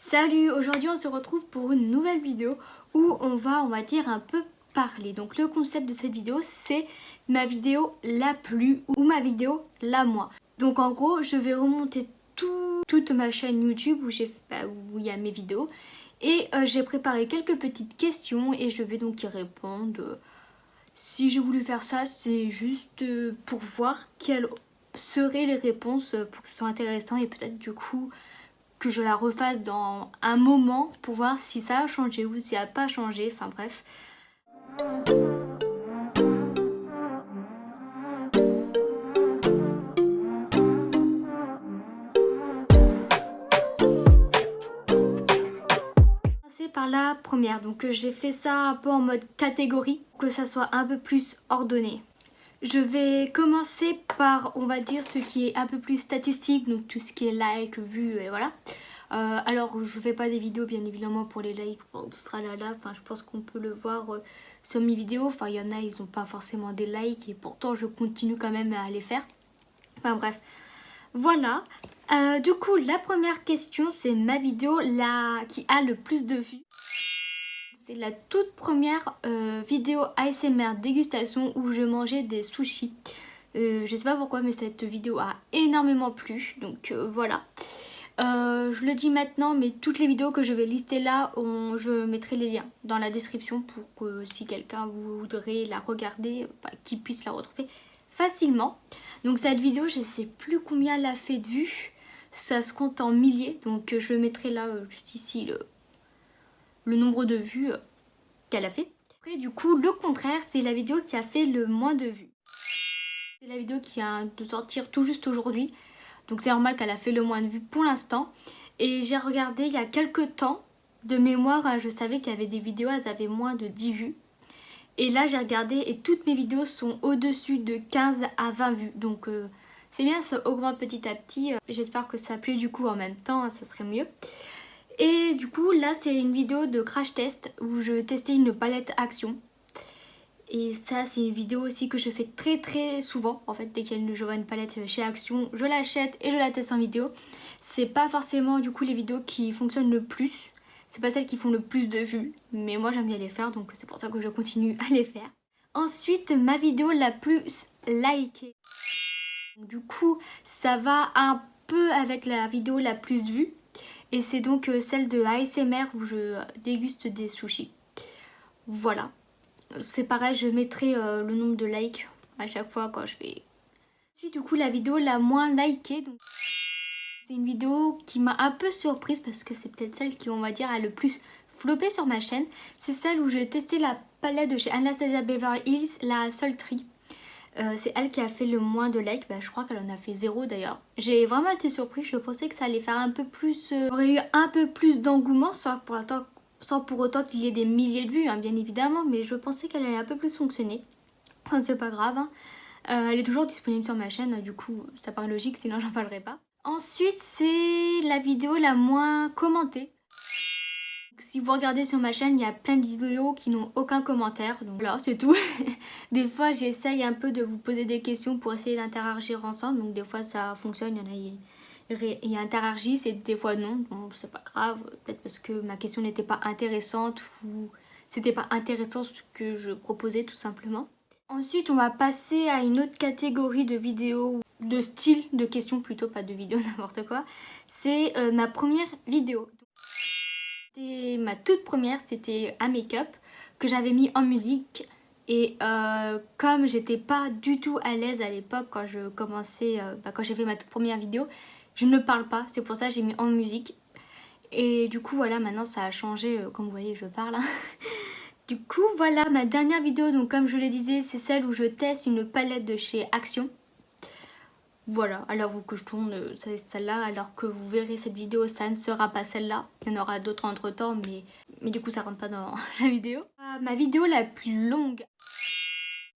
Salut, aujourd'hui on se retrouve pour une nouvelle vidéo où on va dire un peu parler. Donc le concept de cette vidéo c'est ma vidéo la plus ou ma vidéo la moins. Donc en gros je vais remonter toute ma chaîne YouTube où où il y a mes vidéos et j'ai préparé quelques petites questions et je vais donc y répondre. Si j'ai voulu faire ça c'est juste pour voir quelles seraient les réponses pour que ce soit intéressant et peut-être du coup que je la refasse dans un moment pour voir si ça a changé ou si ça n'a pas changé, enfin bref. Commencer par la première, donc j'ai fait ça un peu en mode catégorie, pour que ça soit un peu plus ordonné. Je vais commencer par, on va dire, ce qui est un peu plus statistique, donc tout ce qui est like, vues et voilà. Alors je fais pas des vidéos bien évidemment pour les likes, pour tout ce tralala, enfin je pense qu'on peut le voir sur mes vidéos, enfin il y en a ils ont pas forcément des likes et pourtant je continue quand même à les faire. Enfin bref, voilà. Du coup la première question c'est ma vidéo qui a le plus de vues. C'est la toute première vidéo ASMR dégustation où je mangeais des sushis. Je sais pas pourquoi mais cette vidéo a énormément plu, donc voilà. Je le dis maintenant, mais toutes les vidéos que je vais lister là, je mettrai les liens dans la description pour que si quelqu'un voudrait la regarder, qu'il puisse la retrouver facilement. Donc cette vidéo, je sais plus combien elle a fait de vues, ça se compte en milliers, donc je mettrai là juste ici le nombre de vues qu'elle a fait. Après du coup, le contraire, c'est la vidéo qui a fait le moins de vues. C'est la vidéo qui vient de sortir tout juste aujourd'hui. Donc c'est normal qu'elle a fait le moins de vues pour l'instant. Et j'ai regardé il y a quelques temps, de mémoire, je savais qu'il y avait des vidéos, elles avaient moins de 10 vues. Et là j'ai regardé et toutes mes vidéos sont au-dessus de 15 à 20 vues. Donc c'est bien, ça augmente petit à petit. J'espère que ça plaît du coup en même temps, hein, ça serait mieux. Et du coup là c'est une vidéo de crash test où je testais une palette Action. Et ça c'est une vidéo aussi que je fais très souvent. En fait dès je vois une palette chez Action, je l'achète et je la teste en vidéo. C'est pas forcément du coup les vidéos qui fonctionnent le plus. C'est pas celles qui font le plus de vues. Mais moi j'aime bien les faire donc c'est pour ça que je continue à les faire. Ensuite ma vidéo la plus likée. Du coup ça va un peu avec la vidéo la plus vue. Et c'est donc celle de ASMR où je déguste des sushis. Voilà. C'est pareil, je mettrai le nombre de likes à chaque fois quand je fais. Ensuite, du coup, la vidéo la moins likée. C'est une vidéo qui m'a un peu surprise parce que c'est peut-être celle qui, on va dire, a le plus floppé sur ma chaîne. C'est celle où j'ai testé la palette de chez Anastasia Beverly Hills, la Sultry. C'est elle qui a fait le moins de likes. Je crois qu'elle en a fait 0 d'ailleurs. J'ai vraiment été surprise. Je pensais que ça allait faire un peu plus. Aurait eu un peu plus d'engouement sans pour autant qu'il y ait des milliers de vues, hein, bien évidemment. Mais je pensais qu'elle allait un peu plus fonctionner. Enfin, c'est pas grave. Hein. Elle est toujours disponible sur ma chaîne. Du coup, ça paraît logique, sinon j'en parlerai pas. Ensuite, c'est la vidéo la moins commentée. Si vous regardez sur ma chaîne, il y a plein de vidéos qui n'ont aucun commentaire. Donc voilà, c'est tout. Des fois, j'essaye un peu de vous poser des questions pour essayer d'interagir ensemble. Donc des fois, ça fonctionne. Il y en a qui interagissent et des fois non. Bon, c'est pas grave. Peut-être parce que ma question n'était pas intéressante ou c'était pas intéressant ce que je proposais tout simplement. Ensuite, on va passer à une autre catégorie de vidéos, de style de questions plutôt, pas de vidéos n'importe quoi. C'est ma première vidéo. Ma toute première, c'était un make-up que j'avais mis en musique. Et comme j'étais pas du tout à l'aise à l'époque quand je commençais, quand j'ai fait ma toute première vidéo, je ne parle pas, c'est pour ça que j'ai mis en musique. Et du coup voilà, maintenant ça a changé, comme vous voyez je parle. Hein. Du coup voilà ma dernière vidéo, donc comme je le disais, c'est celle où je teste une palette de chez Action. Voilà, alors que je tourne celle-là, alors que vous verrez cette vidéo, ça ne sera pas celle-là. Il y en aura d'autres entre temps, mais du coup ça rentre pas dans la vidéo. Ma vidéo la plus longue,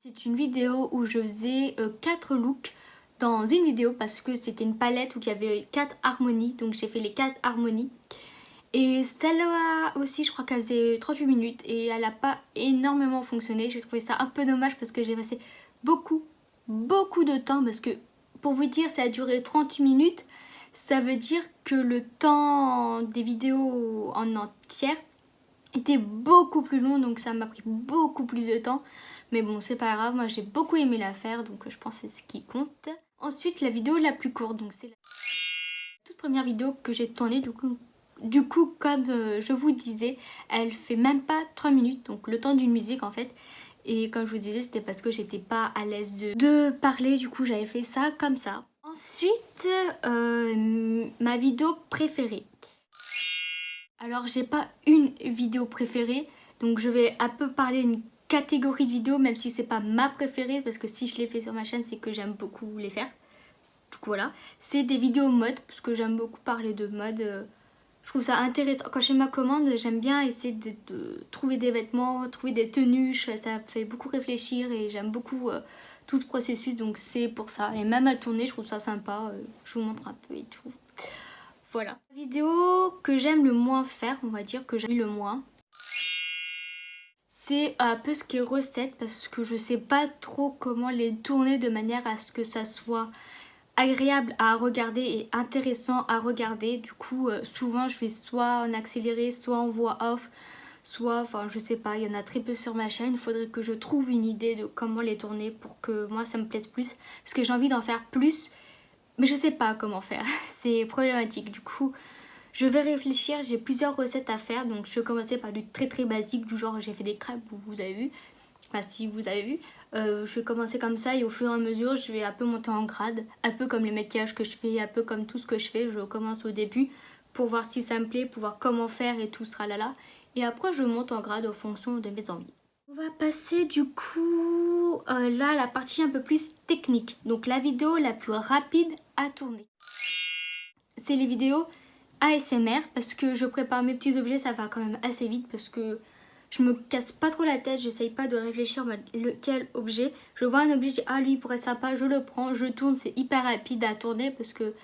c'est une vidéo où je faisais 4 looks dans une vidéo parce que c'était une palette où il y avait 4 harmonies, donc j'ai fait les 4 harmonies. Et celle-là aussi, je crois qu'elle faisait 38 minutes et elle n'a pas énormément fonctionné. J'ai trouvé ça un peu dommage parce que j'ai passé beaucoup de temps parce que pour vous dire, ça a duré 38 minutes. ça veut dire que le temps des vidéos en entière était beaucoup plus long, donc ça m'a pris beaucoup plus de temps. Mais bon, c'est pas grave, moi j'ai beaucoup aimé la faire, donc je pense que c'est ce qui compte. Ensuite, la vidéo la plus courte, donc c'est la toute première vidéo que j'ai tournée, du coup comme je vous disais, elle fait même pas 3 minutes, donc le temps d'une musique en fait. Et comme je vous disais, c'était parce que j'étais pas à l'aise de parler, du coup j'avais fait ça comme ça. Ensuite, ma vidéo préférée. Alors j'ai pas une vidéo préférée, donc je vais un peu parler d'une catégorie de vidéos, même si c'est pas ma préférée, parce que si je les fais sur ma chaîne, c'est que j'aime beaucoup les faire. Du coup voilà, c'est des vidéos mode, parce que j'aime beaucoup parler de mode. Je trouve ça intéressant. Quand je fais ma commande, j'aime bien essayer de trouver des vêtements, trouver des tenues. Ça me fait beaucoup réfléchir et j'aime beaucoup tout ce processus. Donc c'est pour ça. Et même à tourner, je trouve ça sympa. Je vous montre un peu et tout. Voilà. La vidéo que j'aime le moins faire, on va dire que j'aime le moins, c'est un peu ce qui est recette. Parce que je sais pas trop comment les tourner de manière à ce que ça soit agréable à regarder et intéressant à regarder. Du coup souvent je fais soit en accéléré, soit en voix off, soit enfin je sais pas, il y en a très peu sur ma chaîne. Il faudrait que je trouve une idée de comment les tourner pour que moi ça me plaise plus, parce que j'ai envie d'en faire plus mais je sais pas comment faire. C'est problématique. Du coup je vais réfléchir, j'ai plusieurs recettes à faire, donc je vais commencer par du très basique, du genre j'ai fait des crêpes, vous avez vu. Enfin, si vous avez vu, je vais commencer comme ça et au fur et à mesure je vais un peu monter en grade, un peu comme les maquillages que je fais, un peu comme tout ce que je fais. Je commence au début pour voir si ça me plaît, pour voir comment faire et tout sera là et après je monte en grade en fonction de mes envies. On va passer du coup là à la partie un peu plus technique, donc la vidéo la plus rapide à tourner. C'est les vidéos ASMR parce que je prépare mes petits objets, ça va quand même assez vite parce que je me casse pas trop la tête, j'essaye pas de réfléchir lequel objet. Je vois un objet, je dis ah lui pourrait être sympa, je le prends, je tourne, c'est hyper rapide à tourner parce que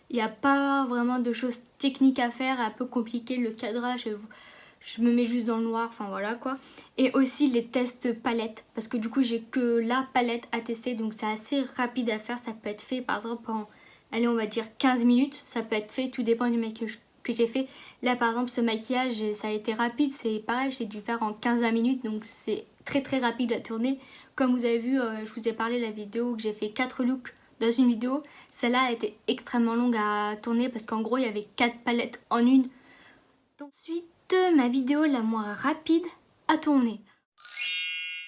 il n'y a pas vraiment de choses techniques à faire, un peu compliqué le cadrage, je me mets juste dans le noir, enfin voilà quoi. Et aussi les tests palettes parce que du coup j'ai que la palette à tester, donc c'est assez rapide à faire. Ça peut être fait par exemple en, allez on va dire 15 minutes, ça peut être fait, tout dépend du maquillage que j'ai fait. Là par exemple ce maquillage ça a été rapide, c'est pareil, j'ai dû faire en 15 minutes, donc c'est très rapide à tourner. Comme vous avez vu, je vous ai parlé de la vidéo que j'ai fait 4 looks dans une vidéo. Celle-là a été extrêmement longue à tourner parce qu'en gros il y avait 4 palettes en une. Ensuite ma vidéo la moins rapide à tourner.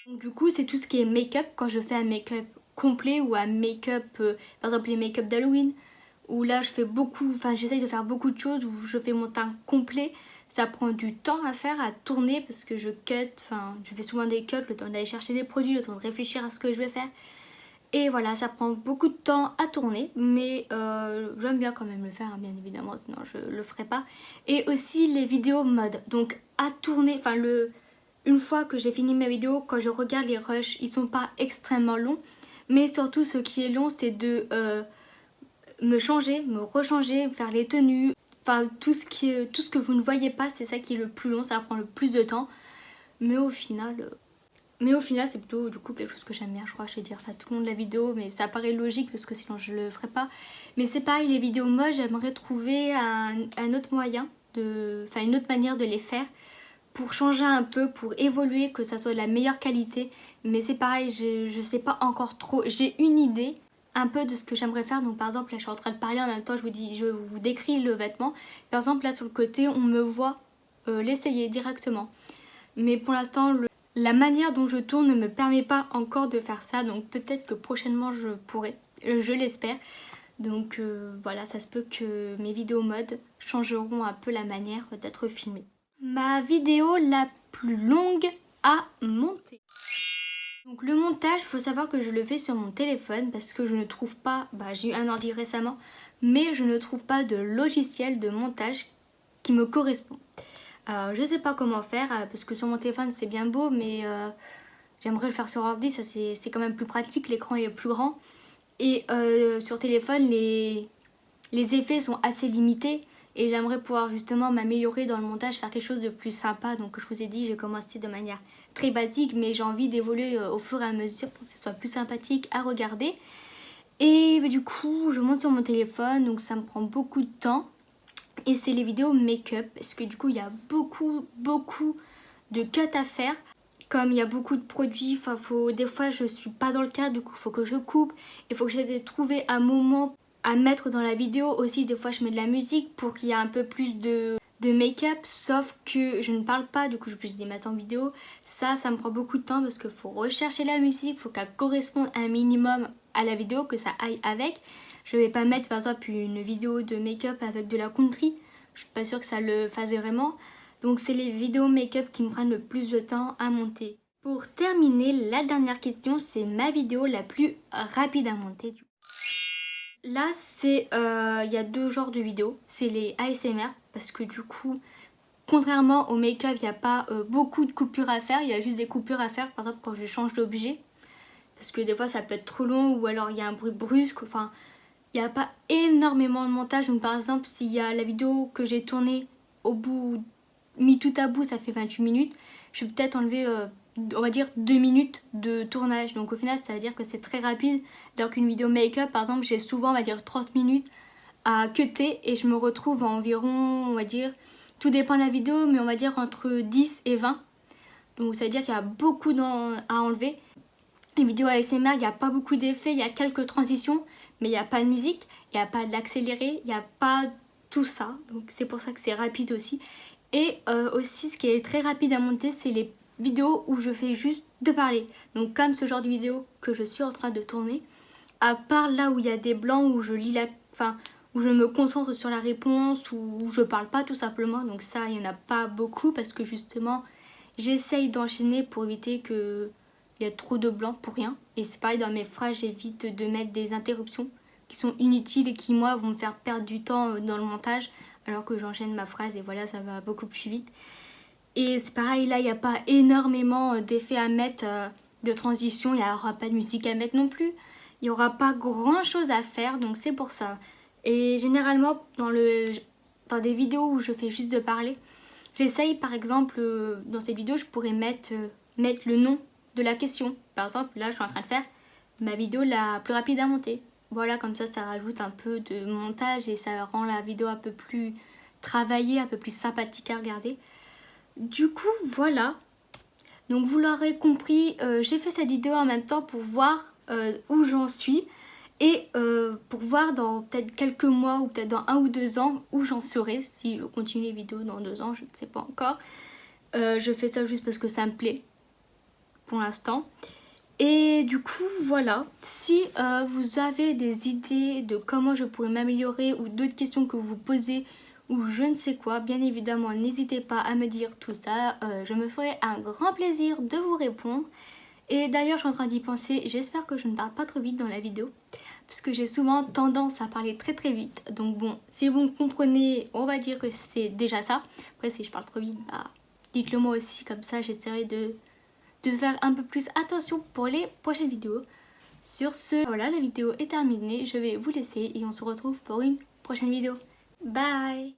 Donc du coup c'est tout ce qui est make-up, quand je fais un make-up complet ou un make-up, par exemple les make-up d'Halloween, où là je fais beaucoup, enfin j'essaye de faire beaucoup de choses, où je fais mon teint complet. Ça prend du temps à faire, à tourner, parce que je cut, enfin je fais souvent des cuts, le temps d'aller chercher des produits, le temps de réfléchir à ce que je vais faire. Et voilà, ça prend beaucoup de temps à tourner, mais j'aime bien quand même le faire, hein, bien évidemment, sinon je le ferai pas. Et aussi les vidéos mode, donc à tourner, enfin une fois que j'ai fini ma vidéo, quand je regarde les rushs, ils sont pas extrêmement longs, mais surtout ce qui est long c'est de me changer, me rechanger, faire les tenues, enfin tout ce que vous ne voyez pas, c'est ça qui est le plus long, ça prend le plus de temps, mais au final c'est plutôt du coup quelque chose que j'aime bien. Je crois que je vais dire ça tout le long de la vidéo, mais ça paraît logique parce que sinon je le ferais pas. Mais c'est pareil, les vidéos moches, j'aimerais trouver un autre moyen, enfin une autre manière de les faire pour changer un peu, pour évoluer, que ça soit de la meilleure qualité. Mais c'est pareil, je sais pas encore trop. J'ai une idée un peu de ce que j'aimerais faire. Donc par exemple là je suis en train de parler en même temps, je vous décris le vêtement. Par exemple là sur le côté on me voit l'essayer directement. Mais pour l'instant la manière dont je tourne ne me permet pas encore de faire ça, donc peut-être que prochainement je pourrai, je l'espère. Donc voilà, ça se peut que mes vidéos mode changeront un peu la manière d'être filmée. Ma vidéo la plus longue à monter. Donc le montage, il faut savoir que je le fais sur mon téléphone parce que je ne trouve pas, j'ai eu un ordi récemment, mais je ne trouve pas de logiciel de montage qui me correspond. Alors je sais pas comment faire parce que sur mon téléphone c'est bien beau, mais j'aimerais le faire sur ordi, ça c'est quand même plus pratique, l'écran est plus grand. Et sur téléphone les effets sont assez limités et j'aimerais pouvoir justement m'améliorer dans le montage, faire quelque chose de plus sympa. Donc je vous ai dit, j'ai commencé de manière très basique, mais j'ai envie d'évoluer au fur et à mesure pour que ce soit plus sympathique à regarder. Et du coup je monte sur mon téléphone, donc ça me prend beaucoup de temps. Et c'est les vidéos make-up parce que du coup il y a beaucoup de cuts à faire. Comme il y a beaucoup de produits, des fois je suis pas dans le cadre, du coup il faut que je coupe. Il faut que j'essaie de trouver un moment à mettre dans la vidéo. Aussi des fois je mets de la musique pour qu'il y ait un peu plus de make-up. Sauf que je ne parle pas, du coup je peux les mettre en vidéo. Ça me prend beaucoup de temps parce qu'il faut rechercher la musique. Il faut qu'elle corresponde un minimum à la vidéo, que ça aille avec. Je vais pas mettre par exemple une vidéo de make-up avec de la country. Je suis pas sûre que ça le fasse vraiment. Donc c'est les vidéos make-up qui me prennent le plus de temps à monter. Pour terminer, la dernière question, c'est ma vidéo la plus rapide à monter. Là, il y a 2 genres de vidéos. C'est les ASMR, parce que du coup, contrairement au make-up, il n'y a pas beaucoup de coupures à faire. Il y a juste des coupures à faire, par exemple quand je change d'objet. Parce que des fois, ça peut être trop long, ou alors il y a un bruit brusque. Enfin, il n'y a pas énormément de montage. Donc par exemple, s'il y a la vidéo que j'ai tournée au bout, mis tout à bout, ça fait 28 minutes. Je vais peut-être enlever, on va dire, 2 minutes de tournage. Donc au final, ça veut dire que c'est très rapide. Alors qu'une vidéo make-up, par exemple, j'ai souvent, on va dire, 30 minutes à cutter. Et je me retrouve à environ, on va dire, tout dépend de la vidéo, mais on va dire entre 10 et 20. Donc ça veut dire qu'il y a beaucoup à enlever. Les vidéos ASMR, il n'y a pas beaucoup d'effets, il y a quelques transitions, mais il n'y a pas de musique, il n'y a pas d'accéléré, il n'y a pas tout ça. Donc c'est pour ça que c'est rapide aussi. Et aussi, ce qui est très rapide à monter, c'est les vidéos où je fais juste de parler. Donc comme ce genre de vidéo que je suis en train de tourner, à part là où il y a des blancs, où je lis où je me concentre sur la réponse, où je parle pas tout simplement. Donc ça, il n'y en a pas beaucoup parce que justement, j'essaye d'enchaîner pour éviter que il y a trop de blanc pour rien. Et c'est pareil, dans mes phrases, j'évite de mettre des interruptions qui sont inutiles et qui, moi, vont me faire perdre du temps dans le montage, alors que j'enchaîne ma phrase et voilà, ça va beaucoup plus vite. Et c'est pareil, là, il n'y a pas énormément d'effets à mettre, de transition, il n'y aura pas de musique à mettre non plus. Il n'y aura pas grand chose à faire, donc c'est pour ça. Et généralement, dans des vidéos où je fais juste de parler, j'essaye, par exemple, dans cette vidéo, je pourrais mettre le nom de la question. Par exemple, là, je suis en train de faire ma vidéo la plus rapide à monter. Voilà, comme ça rajoute un peu de montage et ça rend la vidéo un peu plus travaillée, un peu plus sympathique à regarder. Du coup, voilà. Donc, vous l'aurez compris, j'ai fait cette vidéo en même temps pour voir où j'en suis et pour voir dans peut-être quelques mois ou peut-être dans 1 ou 2 ans où j'en serai. Si je continue les vidéos dans 2 ans, je ne sais pas encore. Je fais ça juste parce que ça me plaît pour l'instant. Et du coup voilà, si vous avez des idées de comment je pourrais m'améliorer ou d'autres questions que vous posez ou je ne sais quoi, bien évidemment n'hésitez pas à me dire tout ça, je me ferai un grand plaisir de vous répondre. Et d'ailleurs je suis en train d'y penser, j'espère que je ne parle pas trop vite dans la vidéo parce que j'ai souvent tendance à parler très vite. Donc bon, si vous me comprenez, on va dire que c'est déjà ça. Après si je parle trop vite, bah dites-le moi aussi, comme ça j'essaierai de faire un peu plus attention pour les prochaines vidéos. Sur ce, voilà, la vidéo est terminée, je vais vous laisser et on se retrouve pour une prochaine vidéo. Bye!